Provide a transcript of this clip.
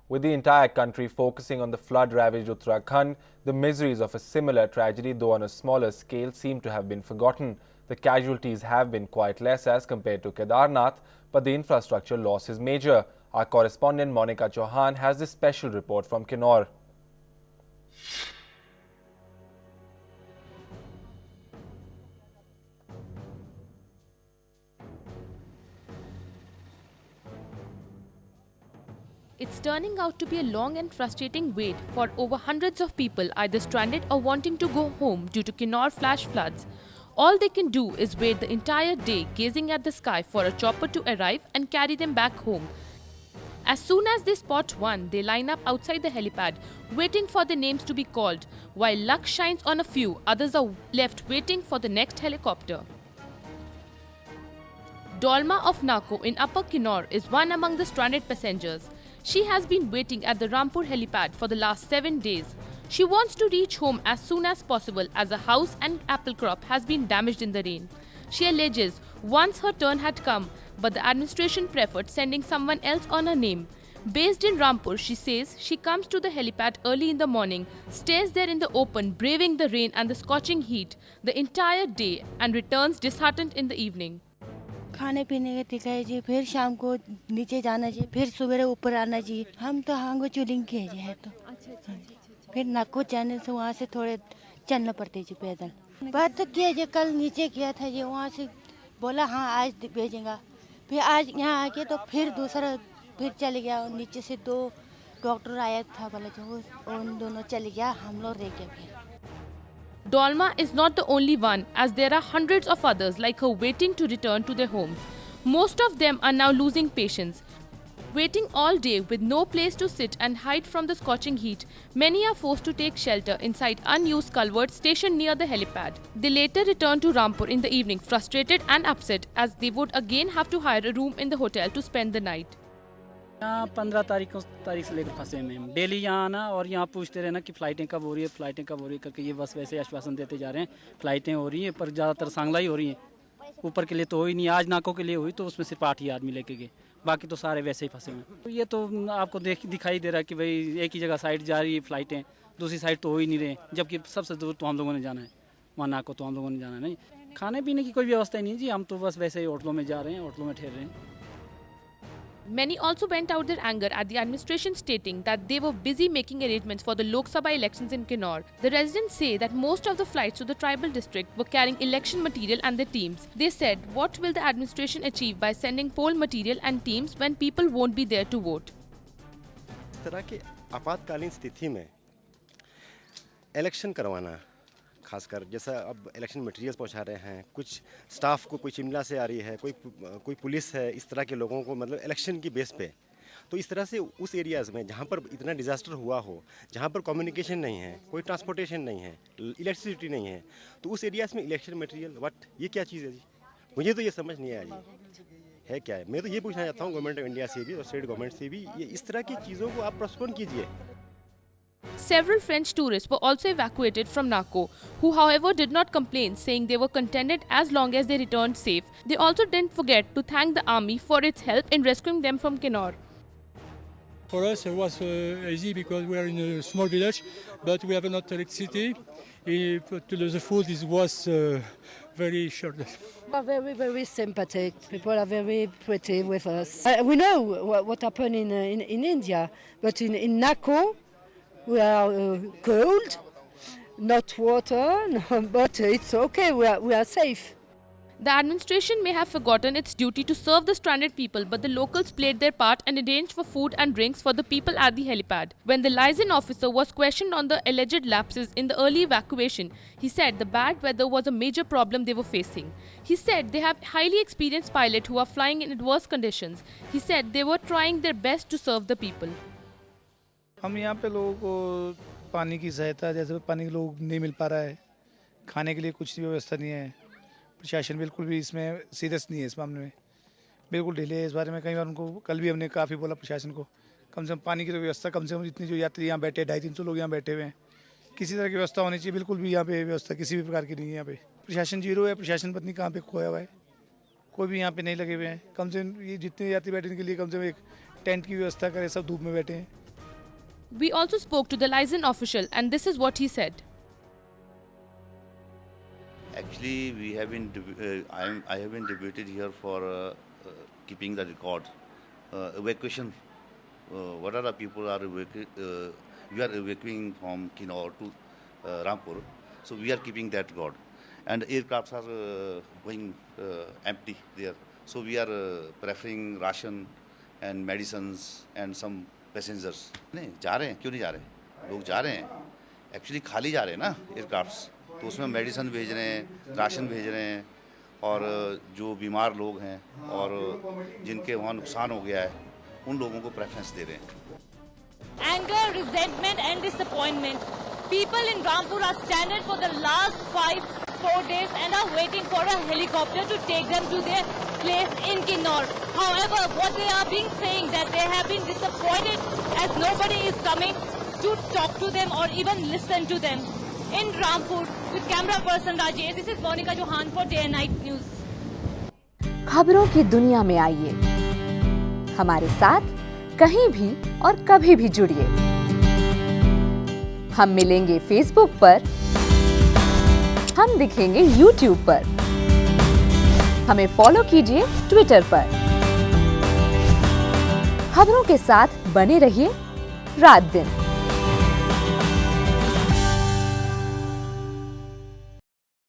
With the entire country focusing on the flood-ravaged Uttarakhand, the miseries of a similar tragedy, though on a smaller scale, seem to have been forgotten. The casualties have been quite less as compared to Kedarnath, but the infrastructure loss is major. Our correspondent Monica Chauhan has this special report from Kinnaur. It's turning out to be a long and frustrating wait for over hundreds of people either stranded or wanting to go home due to Kinnaur flash floods. All they can do is wait the entire day gazing at the sky for a chopper to arrive and carry them back home. As soon as they spot one, they line up outside the helipad, waiting for their names to be called. While luck shines on a few, others are left waiting for the next helicopter. Dolma of Nako in Upper Kinnaur is one among the stranded passengers. She has been waiting at the Rampur helipad for the last 7 days. She wants to reach home as soon as possible as a house and apple crop has been damaged in the rain. She alleges once her turn had come, but the administration preferred sending someone else on her name. Based in Rampur, she says she comes to the helipad early in the morning, stays there in the open, braving the rain and the scorching heat the entire day, and returns disheartened in the evening. खाने पीने के टिकाए जी, फिर शाम को नीचे जाना जी, फिर सुबह ऊपर आना जी। हम तो हांगो चुलिंग के जी है तो फिर नाको जाने से वहाँ से थोड़े चलना पड़ते जी पैदल। बात तो किया जी, कल नीचे किया था जी, वहाँ से बोला हाँ आज भेजेंगे, फिर आज यहाँ आके तो फिर दूसरा फिर चले गया। नीचे से 2 डॉक्टर आया था, बोला जो उन दोनों चले गया, हम लोग रह गए फिर। Dolma is not the only one, as there are hundreds of others like her waiting to return to their homes. Most of them are now losing patience. Waiting all day with no place to sit and hide from the scorching heat, many are forced to take shelter inside unused culverts stationed near the helipad. They later return to Rampur in the evening frustrated and upset as they would again have to hire a room in the hotel to spend the night. यहाँ 15 तारीख से लेकर फंसे हुए हैं। Daily यहाँ आना और यहाँ पूछते रहना कि फ़्लाइटें कब हो रही है, फ़्लाइटें कब हो रही है करके ये बस वैसे आश्वासन देते जा रहे हैं। फ़्लाइटें हो रही हैं पर ज़्यादातर सांगला ही हो रही हैं, ऊपर के लिए तो हो ही नहीं। आज नाकों के लिए हुई तो उसमें सिर्फ 8 ही आदमी लेके गए, बाकी तो सारे वैसे ही फंसे हुए हैं। तो ये तो आपको दिखाई दे रहा है कि भाई एक ही जगह साइड जा रही है फ़्लाइटें, दूसरी साइड तो हो ही नहीं रहे, जबकि सबसे दूर तो हम लोगों ने जाना है, वहाँ नाको तो हम लोगों ने जाना नहीं। खाने पीने की कोई व्यवस्था ही नहीं जी, हम तो बस वैसे ही होटलों में जा रहे हैं, होटलों में ठहर रहे हैं। Many also went out their anger at the administration, stating that they were busy making arrangements for the Lok Sabha elections in Kinnaur. The residents say that most of the flights to the tribal district were carrying election material and their teams. They said, what will the administration achieve by sending poll material and teams when people won't be there to vote? इस तरह की आपातकालीन स्थिति में election करवाना, खासकर जैसा अब इलेक्शन मटेरियल्स पहुंचा रहे हैं, कुछ स्टाफ को कोई शिमला से आ रही है, कोई पुलिस है, इस तरह के लोगों को मतलब इलेक्शन की बेस पे, तो इस तरह से उस एरियाज़ में जहां पर इतना डिज़ास्टर हुआ हो, जहां पर कम्युनिकेशन नहीं है, कोई ट्रांसपोर्टेशन नहीं है, इलेक्ट्रिसिटी नहीं है, तो उस एरियाज़ में इलेक्शन मटेरियल ये क्या चीज़ है जी? मुझे तो ये समझ नहीं आया जी, है क्या है? मैं तो ये पूछना चाहता हूँ गवर्नमेंट ऑफ इंडिया से भी और स्टेट गवर्नमेंट से भी, ये इस तरह की चीज़ों को आप पोस्टपोन कीजिए। Several French tourists were also evacuated from Nako, who however did not complain, saying they were contented as long as they returned safe. They also didn't forget to thank the army for its help in rescuing them from Kinnaur. For us it was easy because we are in a small village, but we have not electricity. The food was very short. Are very, very sympathetic. People are very pretty with us. We know what happened in India, but in Nako, we are cold, not water, but it's okay, we are safe. The administration may have forgotten its duty to serve the stranded people, but the locals played their part and arranged for food and drinks for the people at the helipad. When the liaison officer was questioned on the alleged lapses in the early evacuation, he said the bad weather was a major problem they were facing. He said they have highly experienced pilots who are flying in adverse conditions. He said they were trying their best to serve the people. हम यहाँ पे लोगों को पानी की सहायता, जैसे पानी के लोग नहीं मिल पा रहा है, खाने के लिए कुछ व्यवस्था नहीं है, प्रशासन बिल्कुल भी इसमें सीरियस नहीं है, इस मामले में बिल्कुल ढीले है। इस बारे में कई बार उनको कल भी हमने काफ़ी बोला प्रशासन को, कम से कम पानी की तो व्यवस्था, कम से कम इतनी जो यात्री यहाँ बैठे 250-300 लोग यहाँ बैठे हुए हैं, किसी तरह की व्यवस्था होनी चाहिए। बिल्कुल भी यहाँ पे व्यवस्था किसी भी प्रकार की नहीं है। यहाँ पे प्रशासन जीरो है, प्रशासन पत्नी कहाँ पे खोया हुआ है, कोई भी यहाँ पे नहीं लगे हुए हैं। कम से कम ये जितने यात्री बैठने के लिए कम से कम एक टेंट की व्यवस्था करें, सब धूप में बैठे हैं, We also spoke to the liaison official and this is what he said. Actually, we have been. I have been deputed here for keeping the record. Evacuation. What are the people are we are evacuating from Kinnaur to Rampur. So we are keeping that record. And aircrafts are going empty there. So we are preferring ration and medicines and some passengers. नहीं जा रहे हैं क्यों नहीं जा रहे लोग जा रहे हैं एक्चुअली खाली जा रहे हैं ना एयरक्राफ्ट्स तो उसमें मेडिसिन भेज रहे हैं राशन भेज रहे हैं और जो बीमार लोग हैं और जिनके वहाँ नुकसान हो गया है उन लोगों को प्रेफरेंस दे रहे हैं. Anger, resentment and disappointment. People in Rampur are stranded for the last 4 days and are waiting for a helicopter to take them to their place in Kinnaur. However, what they are being saying that they have been disappointed as nobody is coming to talk to them or even listen to them. In Rampur, with camera person Rajesh, this is Monica Johan for Day and Night News. खबरों की दुनिया में आइए, हमारे साथ कहीं भी और कभी भी जुड़िए. हम मिलेंगे फेसबुक पर, हम दिखेंगे यूट्यूब पर, हमें फॉलो कीजिए ट्विटर पर. खबरों के साथ बने रहिए रात दिन.